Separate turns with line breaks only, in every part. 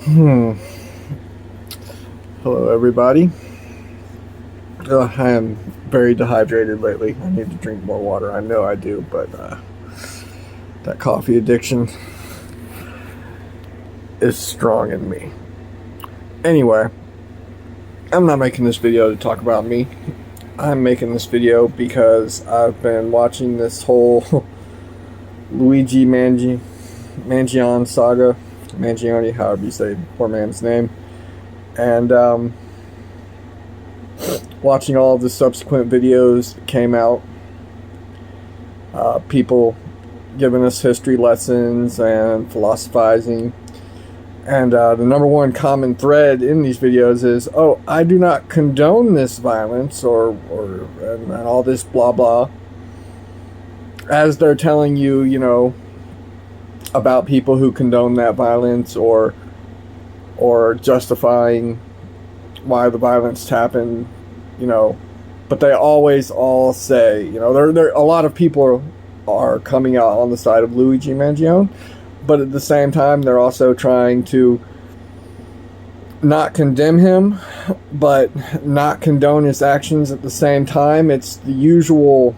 Hello, everybody. I am very dehydrated lately. I need to drink more water. I know I do, but that coffee addiction is strong in me. Anyway, I'm not making this video to talk about me. I'm making this video because I've been watching this whole Luigi Mangione saga. Mangione, however you say poor man's name. And watching all of the subsequent videos that came out, people giving us history lessons and philosophizing, and the number one common thread in these videos is, oh, I do not condone this violence and all this blah blah, as they're telling you, about people who condone that violence or justifying why the violence happened, but they always all say, there a lot of people are coming out on the side of Luigi Mangione, but at the same time they're also trying to not condemn him but not condone his actions at the same time. It's the usual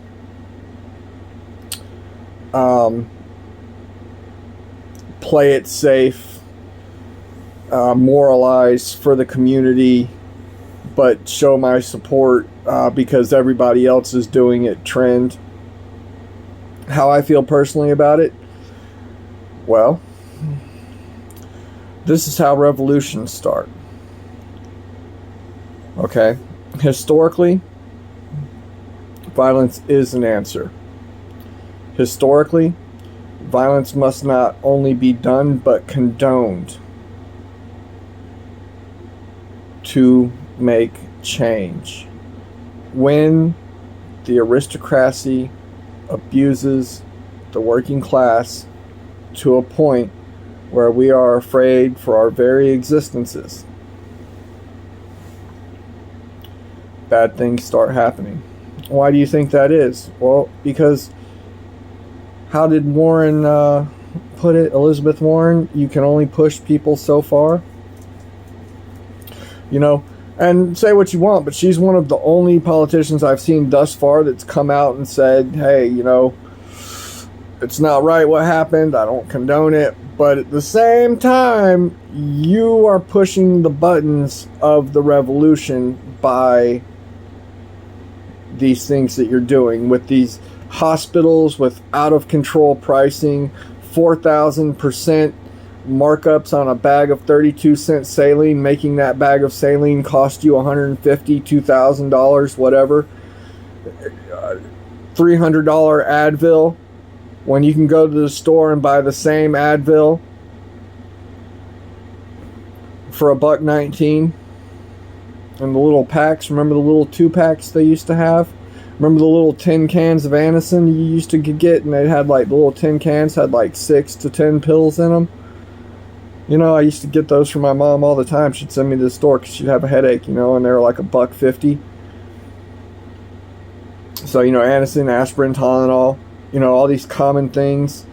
play it safe, moralize for the community, but show my support because everybody else is doing it trend. How I feel personally about it? Well, this is how revolutions start. Okay? Historically, violence is an answer. Historically, violence must not only be done but condoned to make change. When the aristocracy abuses the working class to a point where we are afraid for our very existences, bad things start happening. Why do you think that is? Well, because how did Warren put it? Elizabeth Warren, you can only push people so far. And say what you want, but she's one of the only politicians I've seen thus far that's come out and said, hey, it's not right what happened. I don't condone it. But at the same time, you are pushing the buttons of the revolution by these things that you're doing with these hospitals, with out of control pricing, 4,000% markups on a bag of 32-cent saline, making that bag of saline cost you $150, $2,000, whatever. $300 Advil, when you can go to the store and buy the same Advil for $1.19. And the little packs, remember the little 2-packs they used to have? Remember the little tin cans of Anacin you used to get, and they had the little tin cans had 6 to 10 pills in them? I used to get those from my mom all the time. She'd send me to the store because she'd have a headache, and they were $1.50. So, Anacin, aspirin, Tylenol, all these common things.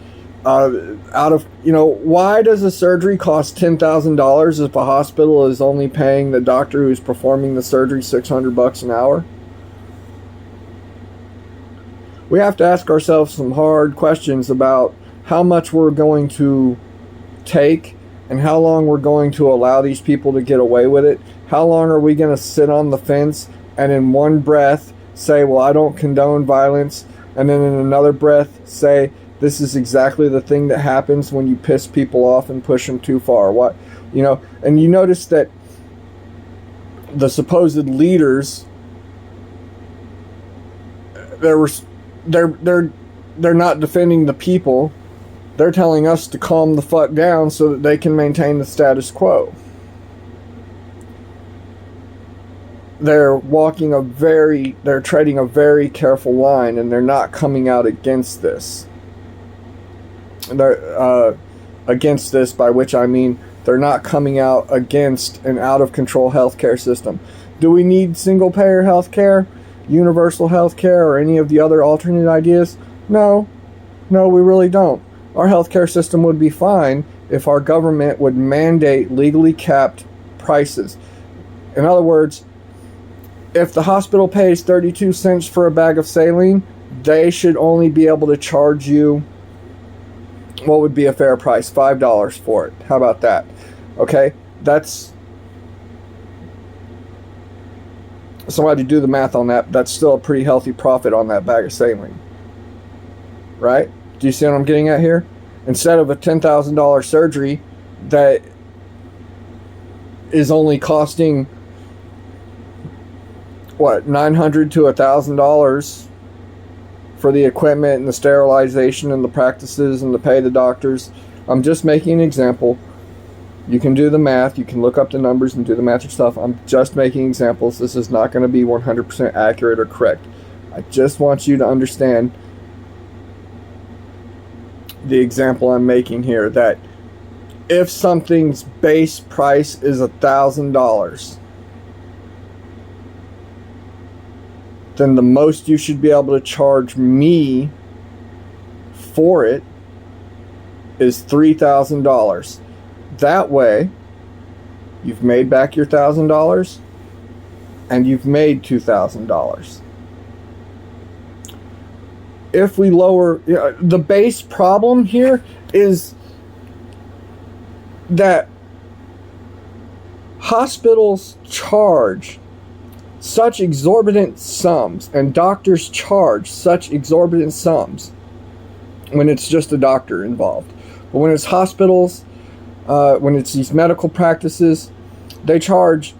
Why does a surgery cost $10,000 if a hospital is only paying the doctor who's performing the surgery $600 an hour? We have to ask ourselves some hard questions about how much we're going to take and how long we're going to allow these people to get away with it. How long are we going to sit on the fence and in one breath say, well, I don't condone violence, and then in another breath say, this is exactly the thing that happens when you piss people off and push them too far. And you notice that the supposed leaders, they're not defending the people. They're telling us to calm the fuck down so that they can maintain the status quo. They're treading a very careful line, and they're not coming out against this. They're against this, by which I mean they're not coming out against an out-of-control healthcare system. Do we need single-payer healthcare, universal healthcare, or any of the other alternate ideas? No, we really don't. Our healthcare system would be fine if our government would mandate legally capped prices. In other words, if the hospital pays 32 cents for a bag of saline, they should only be able to charge you, what would be a fair price? $5 for it. How about that? Okay, that's, somebody do the math on that. That's still a pretty healthy profit on that bag of saline, right? Do you see what I'm getting at here? Instead of a $10,000 surgery that is only costing, what, $900 to $1,000 for the equipment and the sterilization and the practices and to pay the doctors. I'm just making an example. You can do the math. You can look up the numbers and do the math yourself. I'm just making examples. This is not going to be 100% accurate or correct. I just want you to understand the example I'm making here, that if something's base price is $1,000, then the most you should be able to charge me for it is $3,000. That way, you've made back your $1,000 and you've made $2,000. If we lower, the base problem here is that hospitals charge such exorbitant sums and doctors charge such exorbitant sums when it's just a doctor involved. But when it's hospitals, when it's these medical practices, they charge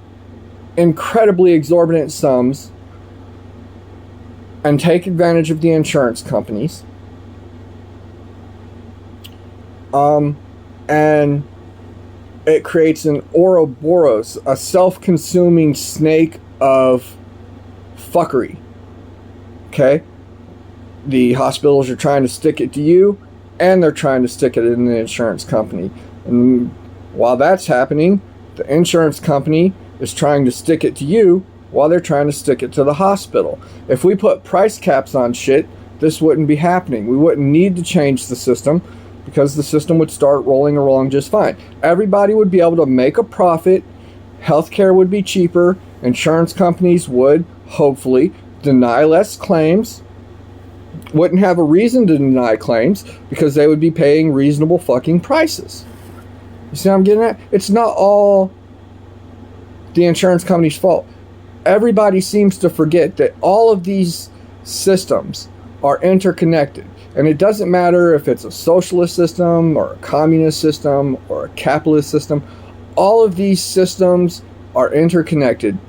incredibly exorbitant sums and take advantage of the insurance companies. And it creates an Ouroboros, a self-consuming snake of fuckery. Okay? The hospitals are trying to stick it to you, and they're trying to stick it in the insurance company. And while that's happening, the insurance company is trying to stick it to you while they're trying to stick it to the hospital. If we put price caps on shit, this wouldn't be happening. We wouldn't need to change the system because the system would start rolling along just fine. Everybody would be able to make a profit. Healthcare would be cheaper. Insurance companies would, hopefully, deny less claims. Wouldn't have a reason to deny claims because they would be paying reasonable fucking prices. You see what I'm getting at? It's not all the insurance company's fault. Everybody seems to forget that all of these systems are interconnected. And it doesn't matter if it's a socialist system or a communist system or a capitalist system. All of these systems are interconnected.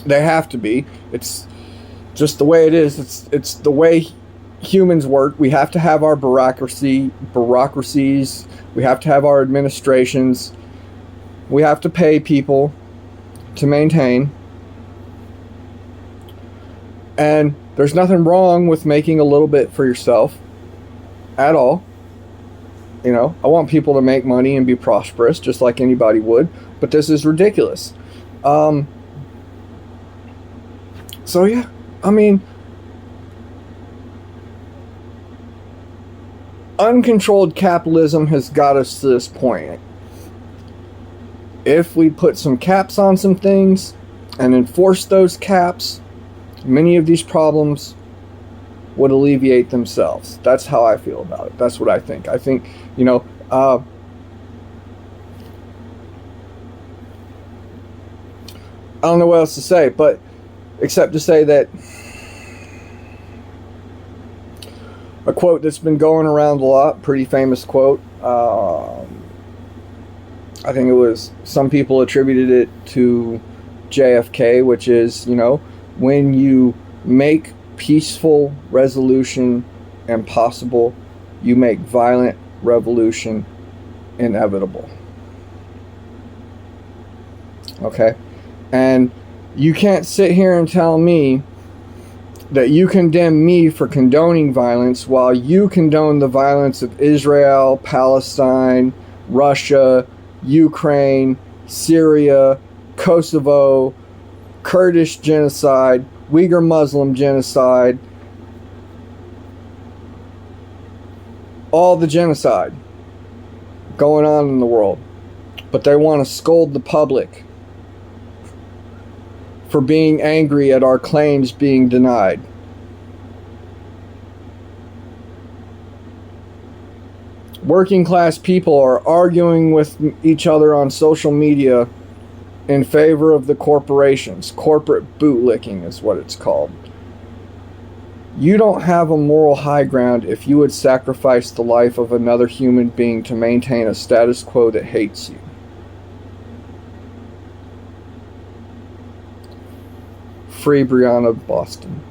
They have to be. It's just the way it is. It's the way humans work. We have to have our bureaucracies. We have to have our administrations. We have to pay people to maintain. And there's nothing wrong with making a little bit for yourself at all. You know, I want people to make money and be prosperous just like anybody would, but this is ridiculous. So yeah, I mean, uncontrolled capitalism has got us to this point. If we put some caps on some things and enforce those caps, many of these problems would alleviate themselves. That's how I feel about it. That's what I think. I think, you know, I don't know what else to say, but except to say that a quote that's been going around a lot, pretty famous quote, I think it was, some people attributed it to JFK, which is, you know, when you make peaceful resolution impossible, you make violent revolution inevitable. Okay? And you can't sit here and tell me that you condemn me for condoning violence while you condone the violence of Israel, Palestine, Russia, Ukraine, Syria, Kosovo, Kurdish genocide, Uyghur Muslim genocide, all the genocide. going on in the world, but they want to scold the public for being angry at our claims being denied. Working class people are arguing with each other on social media in favor of the corporations. Corporate bootlicking is what it's called. You don't have a moral high ground if you would sacrifice the life of another human being to maintain a status quo that hates you. Free Breonna Boston.